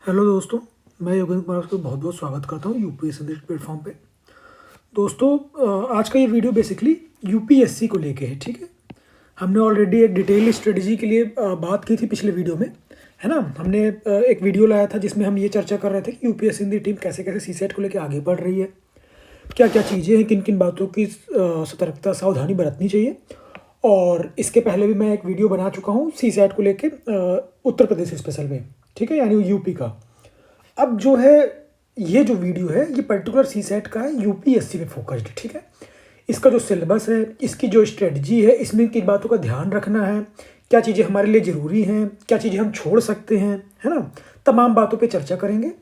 Hello दोस्तों, मैं योगेंद्र कुमार आपका बहुत बहुत स्वागत करता हूँ यूपीएससी प्लेटफॉर्म पे। दोस्तों, आज का ये वीडियो बेसिकली यूपीएससी को लेके है। ठीक है, हमने ऑलरेडी एक डिटेल स्ट्रेटजी के लिए बात की थी पिछले वीडियो में, है ना। हमने एक वीडियो लाया था जिसमें हम ये चर्चा कर रहे थे कि यूपीएससी की टीम कैसे कैसे सीसेट को लेकर आगे बढ़ रही है, क्या क्या चीज़ें हैं, किन किन बातों की सतर्कता सावधानी बरतनी चाहिए। और इसके पहले भी मैं एक वीडियो बना चुका हूँ सीसेट को लेके उत्तर प्रदेश स्पेशल में, ठीक है, यानी यूपी का। अब जो है ये जो वीडियो है ये पर्टिकुलर सीसेट का है, यूपीएससी पे फोकस्ड। ठीक है, इसका जो सिलेबस है, इसकी जो स्ट्रेटजी है, इसमें किन बातों का ध्यान रखना है, क्या चीज़ें हमारे लिए ज़रूरी हैं, क्या चीज़ें हम छोड़ सकते हैं, है ना, तमाम बातों पे चर्चा करेंगे।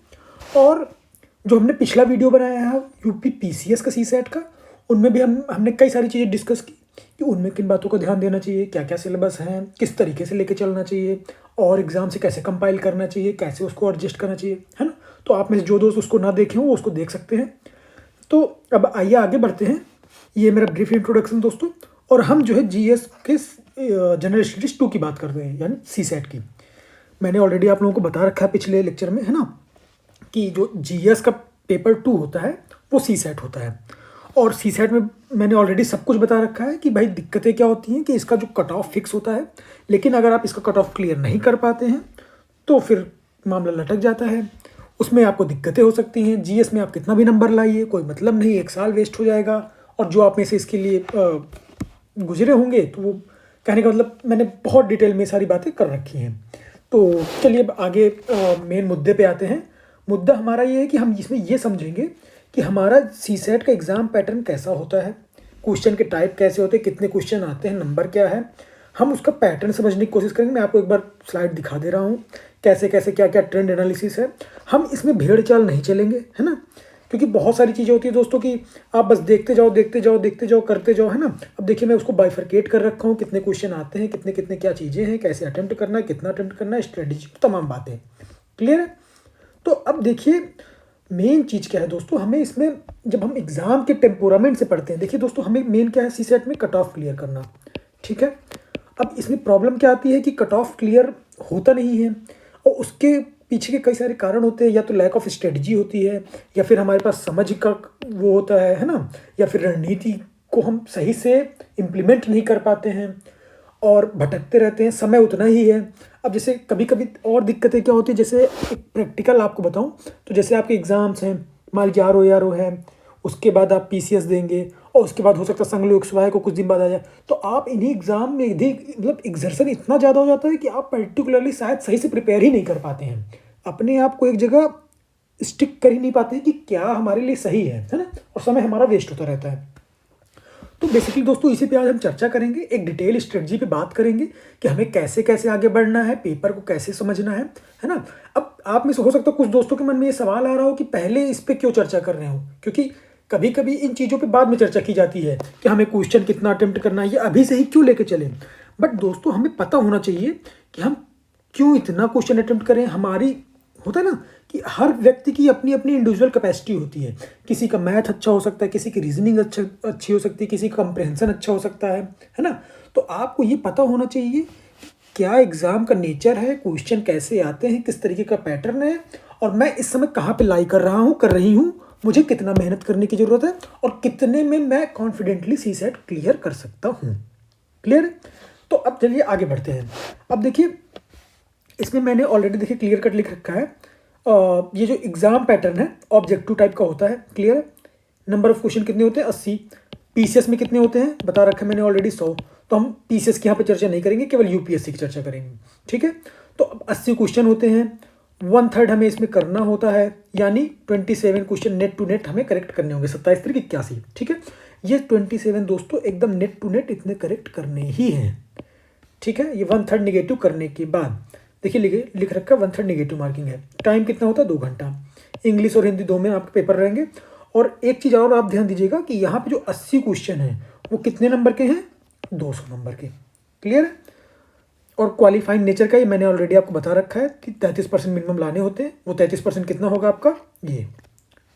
और जो हमने पिछला वीडियो बनाया है यूपी पीसीएस का सीसेट का, उनमें भी हमने कई सारी चीज़ें डिस्कस की कि उनमें किन बातों का ध्यान देना चाहिए, क्या क्या सिलेबस है, किस तरीके से लेके चलना चाहिए, और एग्ज़ाम से कैसे कंपाइल करना चाहिए, कैसे उसको एडजस्ट करना चाहिए, है ना। तो आप में से जो दोस्त उसको ना देखे हो वो उसको देख सकते हैं। तो अब आइए आगे बढ़ते हैं। ये मेरा ब्रीफ इंट्रोडक्शन दोस्तों, और हम जो है जीएस के जनरल स्टडीज 2 की बात कर रहे हैं, यानी सीसेट की। मैंने ऑलरेडी आप लोगों को बता रखा है पिछले लेक्चर में, है ना, कि जो जीएस का पेपर 2 होता है वो सीसेट होता है। और सीसेट में मैंने ऑलरेडी सब कुछ बता रखा है कि भाई दिक्कतें क्या होती हैं, कि इसका जो कट ऑफ फिक्स होता है, लेकिन अगर आप इसका कट ऑफ क्लियर नहीं कर पाते हैं तो फिर मामला लटक जाता है, उसमें आपको दिक्कतें हो सकती हैं। जीएस में आप कितना भी नंबर लाइए कोई मतलब नहीं, 1 साल वेस्ट हो जाएगा। और जो आप में से इसके लिए गुजरे होंगे तो वो कहने का मतलब मैंने बहुत डिटेल में सारी बातें कर रखी हैं। तो चलिए अब आगे मेन मुद्दे पे आते हैं। मुद्दा हमारा ये है कि हम इसमें ये समझेंगे कि हमारा सीसेट का एग्ज़ाम पैटर्न कैसा होता है, क्वेश्चन के टाइप कैसे होते हैं, कितने क्वेश्चन आते हैं, नंबर क्या है, हम उसका पैटर्न समझने की कोशिश करेंगे। मैं आपको एक बार स्लाइड दिखा दे रहा हूँ कैसे कैसे क्या क्या ट्रेंड एनालिसिस है। हम इसमें भेड़ चाल नहीं चलेंगे, है ना, क्योंकि बहुत सारी चीज़ें होती है दोस्तों कि आप बस देखते जाओ देखते जाओ देखते जाओ करते जाओ, है ना। अब देखिए मैं उसको बाइफरकेट कर रखा हूँ, कितने क्वेश्चन आते हैं, कितने कितने क्या चीज़ें हैं, कैसे अटेम्प्ट करना है, कितना अटेम्प्ट करना है, स्ट्रेटेजी, तमाम बातें क्लियर है। तो अब देखिए मेन चीज़ क्या है दोस्तों, हमें इसमें जब हम एग्ज़ाम के टेम्पोरामेंट से पढ़ते हैं, देखिए दोस्तों हमें मेन क्या है सीसेट में कट ऑफ क्लियर करना। ठीक है, अब इसमें प्रॉब्लम क्या आती है कि कट ऑफ क्लियर होता नहीं है, और उसके पीछे के कई सारे कारण होते हैं। या तो लैक ऑफ स्ट्रेटजी होती है, या फिर हमारे पास समझ का वो होता है ना, या फिर रणनीति को हम सही से इम्प्लीमेंट नहीं कर पाते हैं और भटकते रहते हैं, समय उतना ही है। अब जैसे कभी कभी और दिक्कतें क्या होती है, जैसे एक प्रैक्टिकल आपको बताऊं तो जैसे आपके एग्ज़ाम्स हैं, मान लीजिए आर है, उसके बाद आप पीसीएस देंगे, और उसके बाद हो सकता है संघ लोक सेवाएं को कुछ दिन बाद आ जाए, तो आप इन्हीं एग्ज़ाम में मतलब एग्जर्शन इतना ज़्यादा हो जाता है कि आप पर्टिकुलरली शायद सही से प्रिपेयर ही नहीं कर पाते हैं, अपने आप को एक जगह स्टिक कर ही नहीं पाते हैं कि क्या हमारे लिए सही है ना, और समय हमारा वेस्ट होता रहता है। तो बेसिकली दोस्तों इसी पे आज हम चर्चा करेंगे, एक डिटेल स्ट्रेटजी पे बात करेंगे कि हमें कैसे कैसे आगे बढ़ना है, पेपर को कैसे समझना है ना। अब आप में से हो सकता है कुछ दोस्तों के मन में ये सवाल आ रहा हो कि पहले इस पे क्यों चर्चा कर रहे हो, क्योंकि कभी कभी इन चीज़ों पे बाद में चर्चा की जाती है कि हमें क्वेश्चन कितना अटेम्प्ट करना है, ये अभी से ही क्यों लेके चलें। बट दोस्तों हमें पता होना चाहिए कि हम क्यों इतना क्वेश्चन अटेम्प्ट करें। हमारी होता है ना कि हर व्यक्ति की अपनी अपनी इंडिविजुअल कैपेसिटी होती है, किसी का मैथ अच्छा हो सकता है, किसी की रीजनिंग अच्छी हो सकती है, किसी का कंप्रहेंशन अच्छा हो सकता है ना। तो आपको ये पता होना चाहिए क्या एग्ज़ाम का नेचर है, क्वेश्चन कैसे आते हैं, किस तरीके का पैटर्न है, और मैं इस समय कहाँ पे लाई कर रहा हूँ, कर रही हूँ, मुझे कितना मेहनत करने की ज़रूरत है, और कितने में मैं कॉन्फिडेंटली सीसेट क्लियर कर सकता हूँ। क्लियर है। तो अब चलिए आगे बढ़ते हैं। अब देखिए इसमें मैंने ऑलरेडी देखिए क्लियर कट लिख रखा है। ये जो एग्ज़ाम पैटर्न है ऑब्जेक्टिव टाइप का होता है, क्लियर है। नंबर ऑफ क्वेश्चन कितने होते हैं, 80। पीसीएस में कितने होते हैं बता रखा है मैंने ऑलरेडी, 100। तो हम पीसीएस की यहाँ पे चर्चा नहीं करेंगे, केवल यूपीएससी की चर्चा करेंगे। ठीक है, तो अब 80 क्वेश्चन होते हैं, 1/3 हमें इसमें करना होता है, यानी 27 क्वेश्चन नेट टू नेट हमें करेक्ट करने होंगे, 27 3 81। ठीक है, ये 27 दोस्तों एकदम नेट टू नेट इतने करेक्ट करने ही हैं। ठीक है, ये 1/3 निगेटिव करने के बाद देखिए लिख रखा है 1/3 निगेटिव मार्किंग है। टाइम कितना होता है, 2 घंटा। इंग्लिश और हिंदी 2 में आपके पेपर रहेंगे। और एक चीज़ और आप ध्यान दीजिएगा कि यहाँ पे जो 80 क्वेश्चन हैं वो कितने नंबर के हैं, 200 नंबर के। क्लियर है। और क्वालिफाइंग नेचर का ये मैंने ऑलरेडी आपको बता रखा है कि 33% मिनिमम लाने होते हैं। वो 33% कितना होगा आपका, ये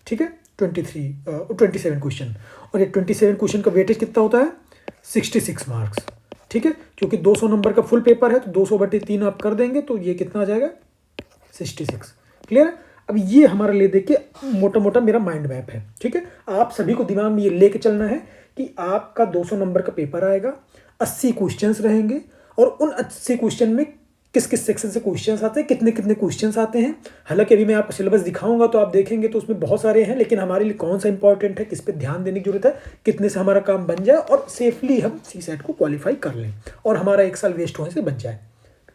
ठीक है 27 क्वेश्चन। और ये 27 क्वेश्चन का वेटेज कितना होता है, 66 मार्क्स। ठीक है, क्योंकि 200 नंबर का फुल पेपर है तो 200/3 आप कर देंगे तो ये कितना आ जाएगा, 66। क्लियर है। अब ये हमारा ले दे के मोटा मोटा मेरा माइंड मैप है, ठीक है। आप सभी को दिमाग में ये लेके चलना है कि आपका 200 नंबर का पेपर आएगा, 80 क्वेश्चंस रहेंगे और उन 80 क्वेश्चन में किस किस सेक्शन से क्वेश्चंस आते हैं, कितने कितने क्वेश्चंस आते हैं। हालांकि अभी मैं आपको सिलेबस दिखाऊंगा तो आप देखेंगे तो उसमें बहुत सारे हैं, लेकिन हमारे लिए कौन सा इंपॉर्टेंट है, किस पे ध्यान देने की जरूरत है, कितने से हमारा काम बन जाए और सेफली हम CSAT को क्वालिफाई कर लें और हमारा 1 साल वेस्ट होने से बच जाए।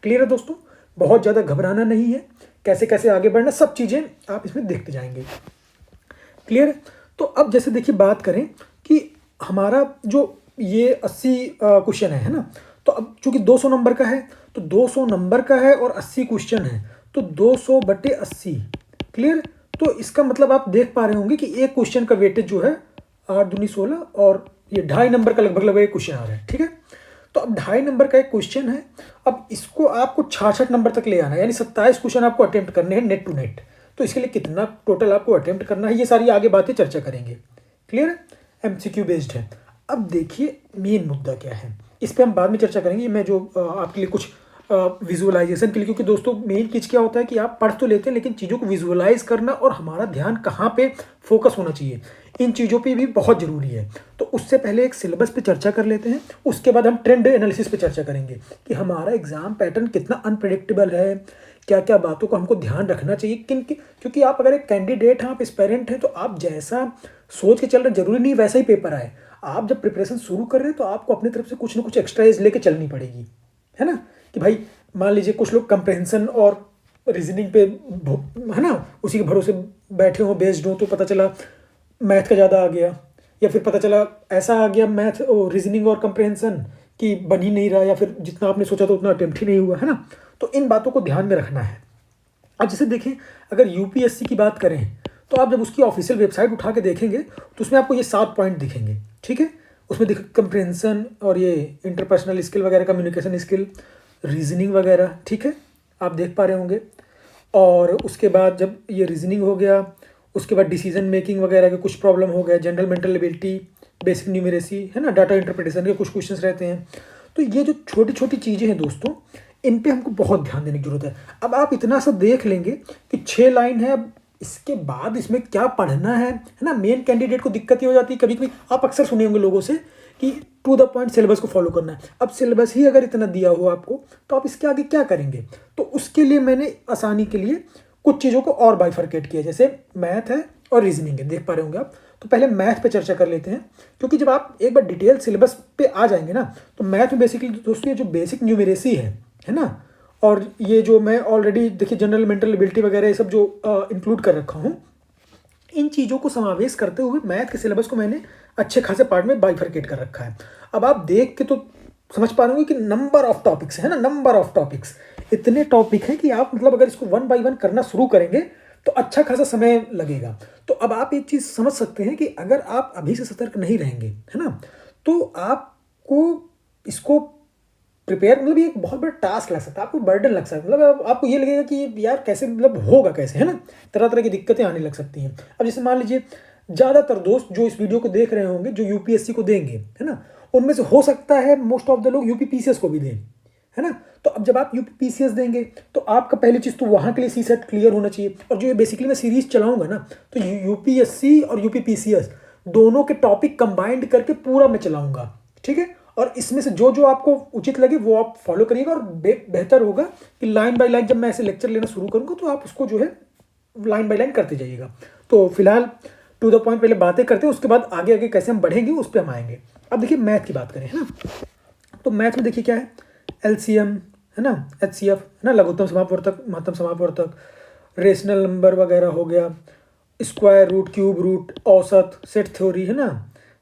क्लियर है दोस्तों। बहुत ज़्यादा घबराना नहीं है, कैसे कैसे आगे बढ़ना, सब चीज़ें आप इसमें देखते जाएंगे। क्लियर है। तो अब जैसे देखिए बात करें कि हमारा जो ये 80 क्वेश्चन है ना, तो अब चूंकि 200 नंबर का है तो 200 नंबर का है और 80 क्वेश्चन है तो 200/80। क्लियर। तो इसका मतलब आप देख पा रहे होंगे कि एक क्वेश्चन का वेटेज जो है 8 दूनी 16 और ये 2.5 नंबर का लगभग एक क्वेश्चन आ रहा है, ठीक है। तो अब 2.5 नंबर का एक क्वेश्चन है, अब इसको आपको 66 नंबर तक ले आना है, यानी 27 क्वेश्चन आपको अटेम्प्ट करने हैं नेट टू नेट। तो इसके लिए कितना टोटल आपको अटेम्प्ट करना है, ये सारी आगे बातें चर्चा करेंगे। क्लियर है। MCQ बेस्ड है। अब देखिए मेन मुद्दा क्या है, इस पर हम बाद में चर्चा करेंगे। मैं जो आपके लिए कुछ विजुअलाइजेशन के लिए, क्योंकि दोस्तों मेन चीज़ क्या होता है कि आप पढ़ तो लेते हैं लेकिन चीज़ों को विजुअलाइज करना और हमारा ध्यान कहाँ पे फोकस होना चाहिए, इन चीज़ों पे भी बहुत ज़रूरी है। तो उससे पहले एक सिलेबस पे चर्चा कर लेते हैं, उसके बाद हम ट्रेंड एनालिसिस पे चर्चा करेंगे कि हमारा एग्जाम पैटर्न कितना अनप्रेडिक्टेबल है, क्या क्या बातों को हमको ध्यान रखना चाहिए, क्योंकि आप अगर एक कैंडिडेट हैं, आप एस्पायरेंट हैं, तो आप जैसा सोच के चल रहे जरूरी नहीं वैसा ही पेपर आए। आप जब प्रिपरेशन शुरू कर रहे हैं तो आपको अपनी तरफ से कुछ ना कुछ एक्स्ट्रा एज लेके चलनी पड़ेगी, है ना। कि भाई मान लीजिए कुछ लोग कंप्रेहेंशन और रीजनिंग पे है ना उसी के भरोसे बैठे हों, बेस्ड हों, तो पता चला मैथ का ज़्यादा आ गया, या फिर पता चला ऐसा आ गया मैथ रीजनिंग और कंप्रेहेंशन कि बन ही नहीं रहा, या फिर जितना आपने सोचा था उतना अटेम्प्ट ही नहीं हुआ, है ना। तो इन बातों को ध्यान में रखना है। अब जैसे देखें अगर UPSC की बात करें तो आप जब उसकी ऑफिशियल वेबसाइट उठा के देखेंगे तो उसमें आपको ये 7 पॉइंट दिखेंगे, ठीक है। उसमें देखें कंप्रेहेंशन और ये इंटरपर्सनल स्किल वगैरह, कम्युनिकेशन स्किल, रीजनिंग वगैरह, ठीक है, आप देख पा रहे होंगे। और उसके बाद जब ये रीजनिंग हो गया, उसके बाद डिसीजन मेकिंग वगैरह के कुछ प्रॉब्लम हो गए, general mental ability, basic numeracy, है ना, डाटा इंटरप्रिटेशन के कुछ क्वेश्चंस रहते हैं। तो ये जो छोटी छोटी चीज़ें हैं दोस्तों, इन पे हमको बहुत ध्यान देने की जरूरत है। अब आप इतना सा देख लेंगे कि 6 लाइन है, अब इसके बाद इसमें क्या पढ़ना है ना। मेन कैंडिडेट को दिक्कत ही हो जाती है, कभी कभी आप अक्सर सुने होंगे लोगों से कि टू द पॉइंट सिलेबस को फॉलो करना है। अब सिलेबस ही अगर इतना दिया हो आपको तो आप इसके आगे क्या करेंगे। तो उसके लिए मैंने आसानी के लिए कुछ चीज़ों को और बाइफरकेट किया, जैसे मैथ है और रीजनिंग है, देख पा रहे होंगे आप। तो पहले मैथ पे चर्चा कर लेते हैं, क्योंकि जब आप एक बार डिटेल सिलेबस पे आ जाएंगे ना तो मैथ में बेसिकली दोस्तों ये जो बेसिक न्यूमेरेसी है ना, और ये जो मैं ऑलरेडी देखिए जनरल मेंटल एबिलिटी वगैरह ये सब जो इंक्लूड कर रखा हूँ, इन चीज़ों को समावेश करते हुए मैथ के सिलेबस को मैंने अच्छे खासे पार्ट में बाइफरकेट कर रखा है। अब आप देख के तो समझ पा रहे होंगे कि नंबर ऑफ टॉपिक्स है ना, नंबर ऑफ टॉपिक्स, इतने टॉपिक हैं कि आप मतलब अगर इसको 1 बाय 1 करना शुरू करेंगे तो अच्छा खासा समय लगेगा। तो अब आप एक चीज़ समझ सकते हैं कि अगर आप अभी से सतर्क नहीं रहेंगे, है ना, तो आपको इसको प्रिपेयर मतलब ये एक बहुत बड़ा टास्क लग सकता है, आपको बर्डन लग सकता है, मतलब आपको ये लगेगा कि यार कैसे मतलब होगा कैसे, है ना, तरह तरह की दिक्कतें आने लग सकती हैं। अब जैसे मान लीजिए ज़्यादातर दोस्त जो इस वीडियो को देख रहे होंगे जो UPSC को देंगे, है ना, उनमें से हो सकता है मोस्ट ऑफ द लोग UPPCS को भी दें, है ना। तो अब जब आप UPPCS देंगे तो आपका पहली चीज़ तो वहाँ के लिए CSAT क्लियर होना चाहिए। और जो ये बेसिकली मैं सीरीज चलाऊंगा ना तो UPSC और UPPCS दोनों के टॉपिक कंबाइंड करके पूरा मैं चलाऊंगा, ठीक है। और इसमें से जो जो आपको उचित लगे वो आप फॉलो करिएगा, और बेहतर होगा कि लाइन बाय लाइन जब मैं ऐसे लेक्चर लेना शुरू करूँगा तो आप उसको जो है लाइन बाय लाइन करते जाइएगा। तो फिलहाल टू द पॉइंट पहले बातें करते हैं, उसके बाद आगे आगे कैसे हम बढ़ेंगे उस पर हम आएंगे। अब देखिए मैथ की बात करें, है ना, तो मैथ में देखिए क्या है, LCM है ना, HCF है ना, लघुत्तम समापवर्तक, महत्तम समापवर्तक, रेशनल नंबर वगैरह हो गया, स्क्वायर रूट, क्यूब रूट, औसत, सेट थ्योरी, है ना,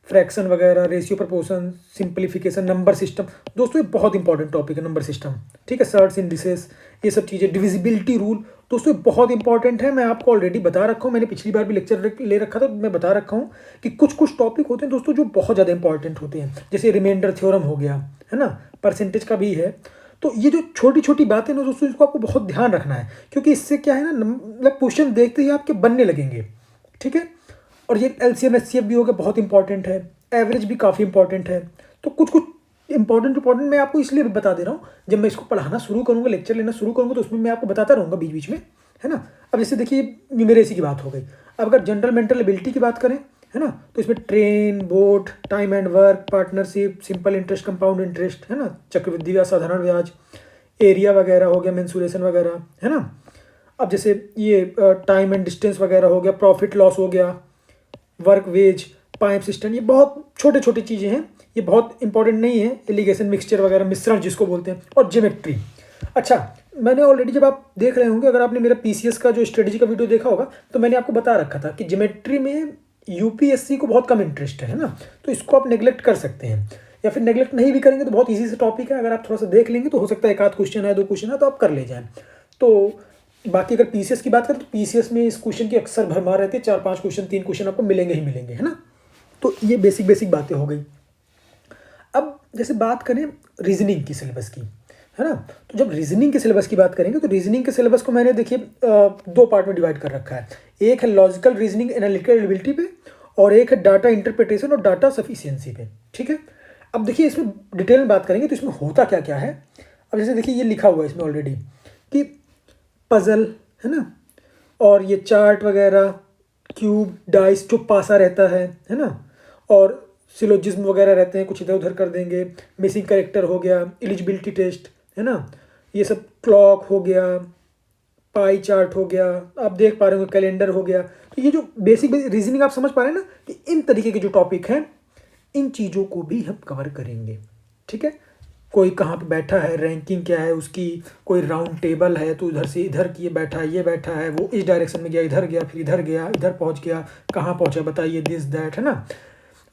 फ्रैक्शन वगैरह, ratio proportion, simplification, number system. दोस्तों ये बहुत इंपॉर्टेंट टॉपिक है नंबर सिस्टम, ठीक है। सर्ट्स, इंडिसेस, ये सब चीज़ें, डिविजिबिलिटी रूल, दोस्तों ये बहुत इंपॉर्टेंट है। मैं आपको ऑलरेडी बता रखा हूँ, मैंने पिछली बार भी लेक्चर ले रखा था, मैं बता रखा हूँ कि कुछ कुछ टॉपिक होते हैं दोस्तों जो बहुत ज़्यादा इंपॉर्टेंट होते हैं, जैसे रिमाइंडर थ्योरम हो गया, है ना, परसेंटेज का भी है। तो ये जो छोटी छोटी बातें ना दोस्तों इसको आपको बहुत ध्यान रखना है, क्योंकि इससे क्या है ना, मतलब क्वेश्चन देखते ही आपके बनने लगेंगे, ठीक है। और ये LCM HCF भी हो गया, बहुत इंपॉर्टेंट है। एवरेज भी काफ़ी इंपॉर्टेंट है। तो कुछ कुछ इंपॉर्टेंट मैं आपको इसलिए भी बता दे रहा हूँ, जब मैं इसको पढ़ाना शुरू करूँगा, लेक्चर लेना शुरू करूँगा तो उसमें मैं आपको बताता रहूँगा बीच बीच में है ना। अब जैसे देखिए न्यूमेरेसी की बात हो गई। अब अगर जनरल मेंटल एबिलिटी की बात करें, है ना, तो इसमें train, boat, time and work, partnership, simple interest, compound interest, है ना, चक्रवृद्धि ब्याज, साधारण ब्याज, एरिया वगैरह हो गया, मेंसुरेशन वगैरह, है ना। अब जैसे ये टाइम एंड डिस्टेंस वगैरह हो गया, प्रॉफिट लॉस हो गया, वर्क वेज, पाइप सिस्टम, ये बहुत छोटे छोटे चीज़ें हैं, ये बहुत इंपॉर्टेंट नहीं है। एलिगेशन, मिक्सचर वगैरह, मिश्रण जिसको बोलते हैं, और ज्योमेट्री। अच्छा, मैंने ऑलरेडी, जब आप देख रहे होंगे, अगर आपने मेरा पीसीएस का जो स्ट्रेटजी का वीडियो देखा होगा, तो मैंने आपको बता रखा था कि ज्योमेट्री में यूपीएससी को बहुत कम इंटरेस्ट है ना, तो इसको आप नेग्लेक्ट कर सकते हैं, या फिर नेग्लेक्ट नहीं भी करेंगे तो बहुत ईजी से टॉपिक है। अगर आप थोड़ा सा देख लेंगे तो हो सकता है एक आध क्वेश्चन है, 2 क्वेश्चन है, तो आप कर ले जाएं। तो बाकी अगर पीसीएस की बात करें तो पीसीएस में इस क्वेश्चन की अक्सर भरमार रहती है, 4-5 क्वेश्चन, 3 क्वेश्चन आपको मिलेंगे ही मिलेंगे, है ना। तो ये बेसिक बेसिक बातें हो गई। अब जैसे बात करें रीजनिंग की सिलेबस की, है ना, तो जब रीजनिंग के सिलेबस की बात करेंगे तो रीजनिंग के सिलेबस को मैंने देखिए 2 पार्ट में डिवाइड कर रखा है। एक है लॉजिकल रीजनिंग एनालिटिकल एबिलिटी पे, और एक है डाटा इंटरप्रिटेशन और डाटा सफिशिएंसी पे, ठीक है। अब देखिए इसमें डिटेल में बात करेंगे तो इसमें होता क्या क्या है। अब जैसे देखिए ये लिखा हुआ है इसमें ऑलरेडी कि पजल, है ना, और ये चार्ट वगैरह, क्यूब, डाइस, जो पासा रहता है ना, और सिलोजिज्म वगैरह रहते हैं, कुछ इधर उधर कर देंगे, मिसिंग करेक्टर हो गया, एलिजिबिलिटी टेस्ट, है ना, ये सब, क्लॉक हो गया, पाई चार्ट हो गया, आप देख पा रहे होंगे, कैलेंडर हो गया। तो ये जो बेसिक रीजनिंग आप समझ पा रहे हैं ना, कि इन तरीके के जो टॉपिक हैं, इन चीज़ों को भी हम कवर करेंगे, ठीक है। कोई कहाँ पे बैठा है, रैंकिंग क्या है उसकी, कोई राउंड टेबल है तो उधर से इधर की बैठा है, ये बैठा है, वो इस डायरेक्शन में गया, इधर गया, फिर इधर गया, इधर पहुँच गया, कहाँ पहुँचा बताइए, दिस दैट, है ना।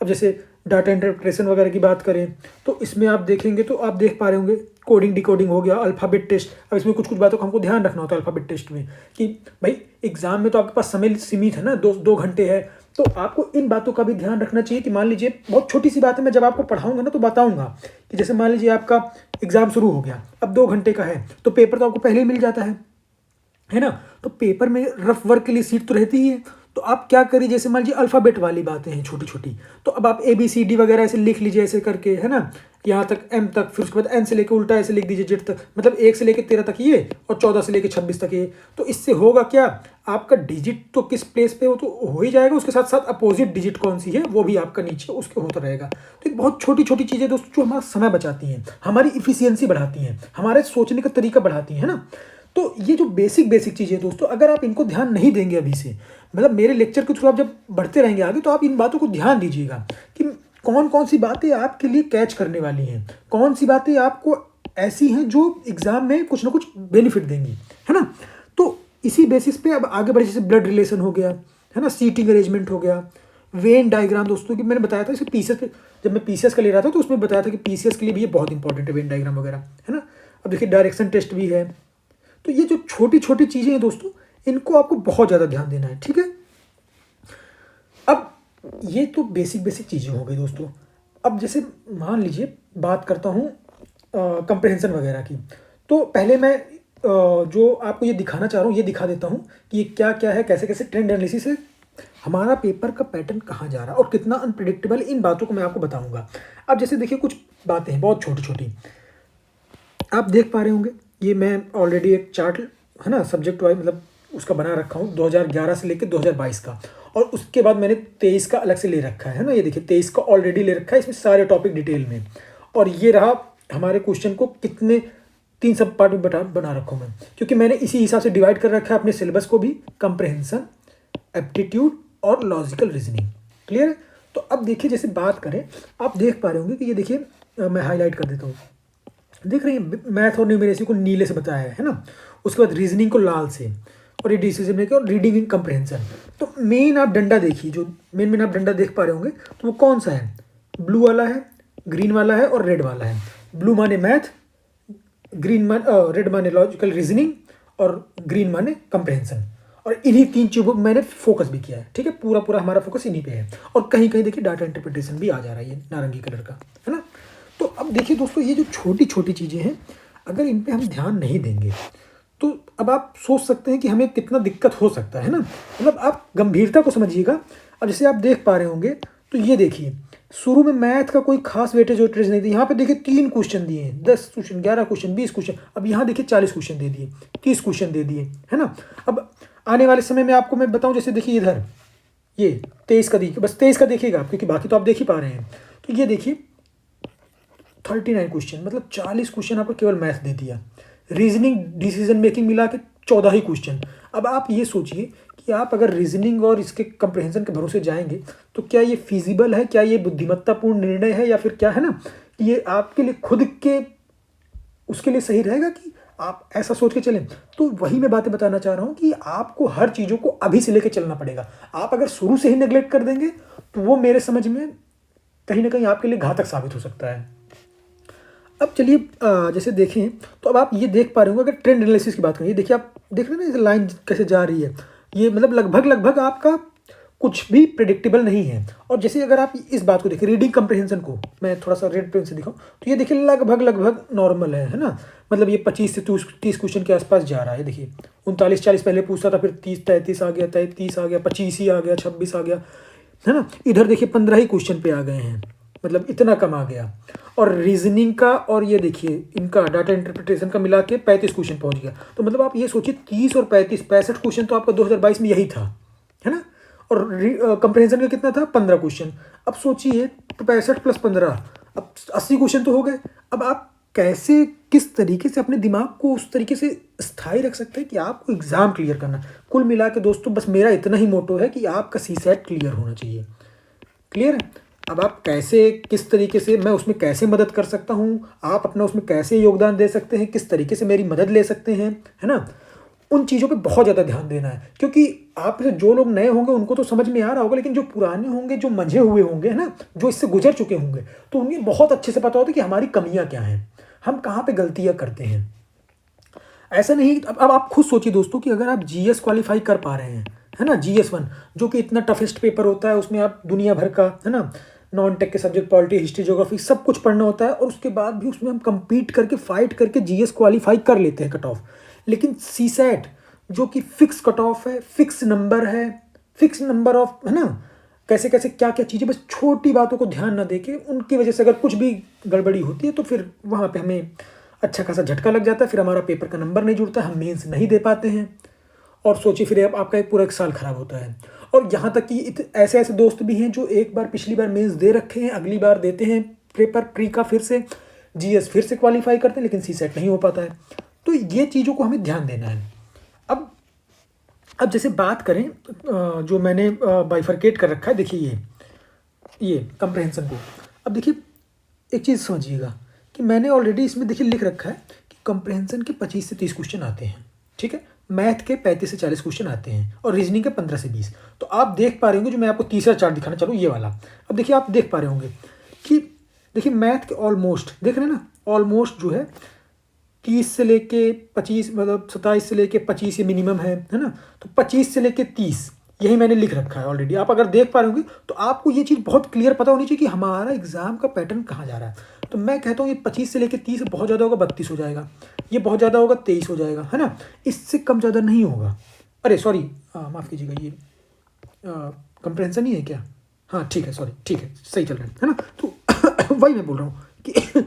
अब जैसे डाटा इंटरप्रिटेशन वगैरह की बात करें तो इसमें आप देखेंगे तो आप देख पा रहे होंगे, कोडिंग डिकोडिंग हो गया, अल्फ़ाबेट टेस्ट। अब इसमें कुछ कुछ बातों का हमको ध्यान रखना होता है अल्फ़ाबेट टेस्ट में, कि भाई एग्जाम में तो आपके पास समय सीमित है ना, 2 घंटे है, तो आपको इन बातों का भी ध्यान रखना चाहिए। कि मान लीजिए बहुत छोटी सी बात है, मैं जब आपको पढ़ाऊंगा ना तो बताऊंगा कि जैसे मान लीजिए आपका एग्जाम शुरू हो गया, अब 2 घंटे का है, तो पेपर तो आपको पहले ही मिल जाता है ना। तो पेपर में रफ वर्क के लिए सीट तो रहती ही है, तो आप क्या करिए, जैसे मान लीजिए अल्फ़ाबेट वाली बातें हैं छोटी छोटी, तो अब आप ABCD वगैरह ऐसे लिख लीजिए, ऐसे करके, है ना, यहाँ तक M तक, फिर उसके बाद N से लेकर उल्टा ऐसे लिख दीजिए Z तक, मतलब 1 से लेकर 13 तक ये, और 14 से लेकर 26 तक ये। तो इससे होगा क्या, आपका डिजिट तो किस प्लेस पे हो तो हो ही जाएगा, उसके साथ साथ अपोजिट डिजिट कौन सी है वो भी आपका नीचे उसके होता रहेगा। तो ये बहुत छोटी छोटी चीज़ें दोस्तों जो हमारा समय बचाती हैं, हमारी इफिशियंसी बढ़ाती हैं, हमारे सोचने का तरीका बढ़ाती हैं, है ना। तो ये जो बेसिक बेसिक चीज़ें दोस्तों, अगर आप इनको ध्यान नहीं देंगे अभी से, मतलब मेरे लेक्चर के थ्रू आप जब बढ़ते रहेंगे आगे, तो आप इन बातों को ध्यान दीजिएगा कि कौन कौन सी बातें आपके लिए कैच करने वाली हैं, कौन सी बातें आपको ऐसी हैं जो एग्जाम में कुछ ना कुछ बेनिफिट देंगी, है ना। तो इसी बेसिस पे अब आगे बढ़े, जैसे ब्लड रिलेशन हो गया, है ना, सीटिंग अरेंजमेंट हो गया, वेन डायग्राम दोस्तों की मैंने बताया था इसे पीसीएस पे, जब मैं पीसीएस का ले रहा था तो उसमें बताया था कि पीसीएस के लिए भी ये बहुत इंपॉर्टेंट है, वेन डायग्राम वगैरह, है ना। अब देखिए डायरेक्शन टेस्ट भी है। तो ये जो छोटी छोटी चीज़ें हैं दोस्तों, इनको आपको बहुत ज़्यादा ध्यान देना है, ठीक है। अब ये तो बेसिक बेसिक चीज़ें हो गई दोस्तों। अब जैसे मान लीजिए बात करता हूँ कंप्रहेंशन वगैरह की, तो पहले मैं जो आपको ये दिखाना चाह रहा हूँ ये दिखा देता हूँ कि ये क्या क्या है, कैसे कैसे ट्रेंड एनालिसिस है, हमारा पेपर का पैटर्न कहाँ जा रहा है और कितना अनप्रिडिक्टेबल, इन बातों को मैं आपको बताऊँगा। अब जैसे देखिए कुछ बातें हैं बहुत छोटी छोटी, आप देख पा रहे होंगे, ये मैं ऑलरेडी एक चार्ट, है ना, सब्जेक्ट वाइज मतलब उसका बना रखा हूँ 2011 से लेकर 2022 का, और उसके बाद मैंने 23 का अलग से ले रखा है ना। ये देखिए 23 का ऑलरेडी ले रखा है, इसमें सारे टॉपिक डिटेल में, और ये रहा हमारे क्वेश्चन को कितने 3 सब पार्ट में बना रखा हूँ मैं, क्योंकि मैंने इसी हिसाब से डिवाइड कर रखा है अपने सिलेबस को भी, कंप्रहेंशन, एप्टीट्यूड और लॉजिकल रीजनिंग। क्लियर है। तो अब देखिए जैसे बात करें, आप देख पा रहे होंगे कि ये देखिए मैं हाईलाइट कर देता हूँ, देख रहे हैं, मैथ और न्यूमेरेसी को नीले से बताया है ना, उसके बाद रीजनिंग को लाल से, और ये डिसीजन मेकिंग और रीडिंग इन कंप्रहेंशन। तो मेन आप डंडा देखिए, जो मेन आप डंडा देख पा रहे होंगे, तो वो कौन सा है, ब्लू वाला है, ग्रीन वाला है और रेड वाला है। ब्लू माने मैथ, रेड माने लॉजिकल रीजनिंग, और ग्रीन माने कंप्रहेंशन। और इन्हीं 3 चीज़ों पर मैंने फोकस भी किया है, ठीक है, पूरा पूरा हमारा फोकस इन्हीं पे है। और कहीं कहीं देखिए डाटा इंटरप्रिटेशन भी आ जा रहा है, ये नारंगी कलर का, है ना। तो अब देखिए दोस्तों, ये जो छोटी छोटी चीज़ें हैं, अगर इन पे हम ध्यान नहीं देंगे तो अब आप सोच सकते हैं कि हमें कितना दिक्कत हो सकता है ना, मतलब आप गंभीरता को समझिएगा। अब जैसे आप देख पा रहे होंगे तो ये देखिए शुरू में मैथ का कोई खास वेटेज नहीं थी। यहाँ पे देखिए 3 क्वेश्चन दिए हैं, 10 क्वेश्चन, 11 क्वेश्चन, 20 क्वेश्चन। अब यहाँ देखिए 40 क्वेश्चन दे दिए, 30 क्वेश्चन दे दिए, है ना। अब आने वाले समय में आपको मैं बताऊँ, जैसे देखिए इधर ये 23 का देखिए, बस 23 का देखिएगा आप, क्योंकि बाकी तो आप देख ही पा रहे हैं। तो ये देखिए 39 क्वेश्चन, मतलब 40 क्वेश्चन आपको केवल मैथ दे दिया। रीजनिंग डिसीजन मेकिंग मिला के 14 ही क्वेश्चन। अब आप ये सोचिए कि आप अगर रीजनिंग और इसके कंप्रहेंशन के भरोसे जाएंगे तो क्या ये फिजिबल है, क्या ये बुद्धिमत्तापूर्ण निर्णय है, या फिर क्या है ना, ये आपके लिए खुद के उसके लिए सही रहेगा कि आप ऐसा सोच के चलें। तो वही मैं बातें बताना चाह रहा हूँ कि आपको हर चीज़ों को अभी से लेके चलना पड़ेगा। आप अगर शुरू से ही नेग्लेक्ट कर देंगे तो वो मेरे समझ में कहीं ना कहीं आपके लिए घातक साबित हो सकता है। अब चलिए जैसे देखें तो अब आप ये देख पा रहे होंगे, अगर ट्रेंड एनालिसिस की बात करें, देखिए आप देख रहे हैं ना लाइन कैसे जा रही है, ये मतलब लगभग आपका कुछ भी प्रेडिक्टेबल नहीं है। और जैसे अगर आप इस बात को देखें, रीडिंग कंप्रहेंशन को मैं थोड़ा सा रेड पेन से दिखाऊं, तो ये देखिए लगभग नॉर्मल है ना। मतलब ये 25 से 30 क्वेश्चन के आसपास जा रहा है। देखिए 39-40 पहले पूछता था, फिर 30-33 आ गया, 33 आ गया, 25 ही आ गया, 26 आ गया, है ना। इधर देखिए 15 ही क्वेश्चन पे आ गए हैं, मतलब इतना कम आ गया। और रीजनिंग का और ये देखिए इनका डाटा इंटरप्रिटेशन का मिला के 35 क्वेश्चन पहुंच गया। तो मतलब आप ये सोचिए 30 और 35 65 क्वेश्चन तो आपका 2022 में यही था, है ना। और कंप्रहेंशन का कितना था, 15 क्वेश्चन। अब सोचिए 65 + 15, अब 80 क्वेश्चन तो हो गए। अब आप कैसे, किस तरीके से अपने दिमाग को उस तरीके से स्थायी रख सकते हैं कि आपको एग्ज़ाम क्लियर करना। कुल मिला के दोस्तों बस मेरा इतना ही मोटो है कि आपका सीसेट क्लियर होना चाहिए। क्लियर है। अब आप कैसे, किस तरीके से मैं उसमें कैसे मदद कर सकता हूँ, आप अपना उसमें कैसे योगदान दे सकते हैं, किस तरीके से मेरी मदद ले सकते हैं, है ना। उन चीज़ों पे बहुत ज़्यादा ध्यान देना है, क्योंकि आप जो लोग नए होंगे उनको तो समझ में आ रहा होगा, लेकिन जो पुराने होंगे, जो मंझे हुए होंगे, है ना, जो इससे गुजर चुके होंगे, तो उन्हें बहुत अच्छे से पता होता है कि हमारी कमियाँ क्या हैं, हम कहाँ पे गलतियाँ करते हैं। ऐसा नहीं, अब आप खुद सोचिए दोस्तों कि अगर आप जीएस क्वालिफाई कर पा रहे हैं, है ना, GS1 जो कि इतना टफेस्ट पेपर होता है, उसमें आप दुनिया भर का, है ना, नॉन टेक के सब्जेक्ट, पॉलिटी, हिस्ट्री, ज्योग्राफी सब कुछ पढ़ना होता है, और उसके बाद भी उसमें हम compete करके, फाइट करके जीएस क्वालिफाई कर लेते हैं कट ऑफ। लेकिन सीसेट जो कि फिक्स कट ऑफ है, फिक्स नंबर है, फिक्स नंबर ऑफ, है ना, कैसे कैसे क्या क्या चीज़ें, बस छोटी बातों को ध्यान ना देके उनकी वजह से अगर कुछ भी गड़बड़ी होती है तो फिर वहाँ पे हमें अच्छा खासा झटका लग जाता है, फिर हमारा पेपर का नंबर नहीं जुड़ता, हम मेंस नहीं दे पाते हैं, और सोचिए फिर आपका एक पूरा एक साल खराब होता है। और यहाँ तक कि ऐसे ऐसे दोस्त भी हैं जो एक बार पिछली बार मेंस दे रखे हैं, अगली बार देते हैं पेपर प्री का, फिर से जीएस फिर से क्वालिफाई करते हैं, लेकिन सीसेट नहीं हो पाता है। तो ये चीज़ों को हमें ध्यान देना है। अब जैसे बात करें जो मैंने बाइफरकेट कर रखा है, देखिए ये कंप्रहेंशन को। अब देखिए एक चीज़ समझिएगा कि मैंने ऑलरेडी इसमें देखिए लिख रखा है कि कंप्रहेंशन के 25 से 30 क्वेश्चन आते हैं, ठीक है, मैथ के 35 से 40 क्वेश्चन आते हैं, और रीजनिंग के 15 से 20। तो आप देख पा रहे होंगे, जो मैं आपको तीसरा चार्ट दिखाना चाह रहा हूँ, ये वाला। अब देखिए आप देख पा रहे होंगे कि देखिए मैथ के ऑलमोस्ट देख रहे हैं ना, ऑलमोस्ट जो है 30 से लेके 25, मतलब 27 से लेके 25 ये मिनिमम है ना। तो 25 से लेके 30 यही मैंने लिख रखा है ऑलरेडी। आप अगर देख पा रहे होंगे तो आपको ये चीज़ बहुत क्लियर पता होनी चाहिए कि हमारा एग्जाम का पैटर्न कहाँ जा रहा है। तो मैं कहता हूँ ये 25 से लेके 30 बहुत ज़्यादा होगा, 32 हो जाएगा, ये बहुत ज़्यादा होगा, 23 हो जाएगा, है ना, इससे कम ज़्यादा नहीं होगा। अरे सॉरी, माफ़ कीजिएगा, ये कंप्रहेंशन ही है क्या? हाँ ठीक है, सॉरी, ठीक है, सही चल रहा है ना। तो वही मैं बोल रहा हूँ कि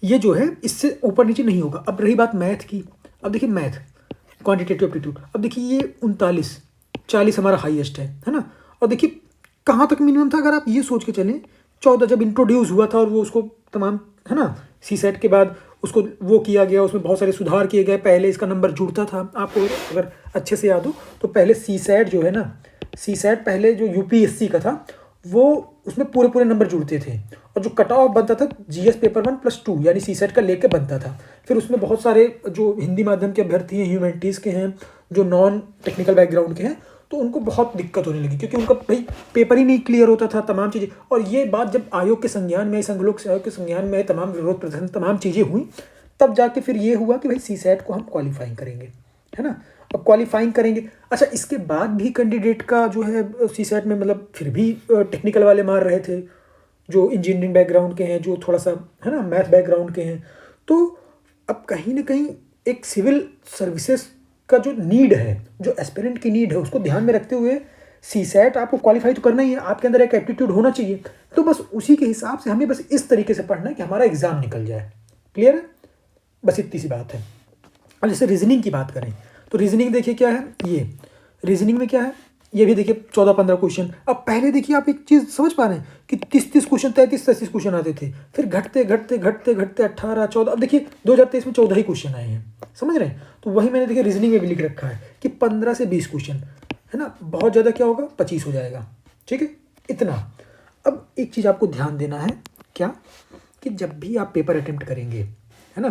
ये जो है इससे ऊपर नीचे नहीं होगा। अब रही बात मैथ की, अब देखिए मैथ क्वांटिटेटिव एप्टीट्यूड, अब देखिए ये 39-40 हमारा हाईएस्ट है ना। और देखिए कहाँ तक मिनिमम था, अगर आप ये सोच के चलें 14 जब इंट्रोड्यूस हुआ था, और वो उसको तमाम, है ना, सीसेट के बाद उसको वो किया गया, उसमें बहुत सारे सुधार किए गए। पहले इसका नंबर जुड़ता था, आपको अगर अच्छे से याद हो तो पहले सीसेट जो है ना, सीसेट पहले जो यूपीएससी का था वो उसमें पूरे पूरे नंबर जुड़ते थे, और जो कट ऑफ बनता था जीएस पेपर 1 + 2 यानी सीसेट का लेके बनता था। फिर उसमें बहुत सारे जो हिंदी माध्यम के अभ्यर्थी हैं, ह्यूमैनिटीज़ के हैं, जो नॉन टेक्निकल बैकग्राउंड के हैं, तो उनको बहुत दिक्कत होने लगी, क्योंकि उनका भाई पेपर ही नहीं क्लियर होता था, तमाम चीज़ें। और ये बात जब आयोग के संज्ञान में, संघ लोक आयोग के संज्ञान में तमाम विरोध प्रदर्शन, तमाम चीज़ें हुई, तब जाके फिर ये हुआ कि भाई सीसेट को हम क्वालिफाई करेंगे, है ना। अब क्वालिफाइंग करेंगे, अच्छा इसके बाद भी कैंडिडेट का जो है सीसेट में, मतलब फिर भी टेक्निकल वाले मार रहे थे, जो इंजीनियरिंग बैकग्राउंड के हैं, जो थोड़ा सा, है ना, मैथ बैकग्राउंड के हैं। तो अब कहीं ना कहीं एक सिविल सर्विसेज का जो नीड है, जो एस्पिरेंट की नीड है, उसको ध्यान में रखते हुए CSAT आपको क्वालिफाई तो करना ही है, आपके अंदर एक एप्टीट्यूड होना चाहिए। तो बस उसी के हिसाब से हमें बस इस तरीके से पढ़ना है कि हमारा एग्ज़ाम निकल जाए। क्लियर है? बस इतनी सी बात है। अब जैसे रीजनिंग की बात करें तो रीजनिंग देखिए क्या है, ये रीजनिंग में क्या है, ये भी देखिए 14-15 क्वेश्चन। अब पहले देखिए आप एक चीज़ समझ पा रहे हैं कि 30-30 क्वेश्चन, 33-33 क्वेश्चन आते थे, फिर घटते घटते घटते घटते 18-14, अब देखिए 2023 में 14 ही क्वेश्चन आए हैं। समझ रहे हैं? तो वही मैंने देखिए रीजनिंग में भी लिख रखा है कि 15 से 20 क्वेश्चन, है ना, बहुत ज़्यादा क्या होगा, 25 हो जाएगा। ठीक है, इतना। अब एक चीज़ आपको ध्यान देना है, क्या, कि जब भी आप पेपर अटेम्प्ट करेंगे, है ना,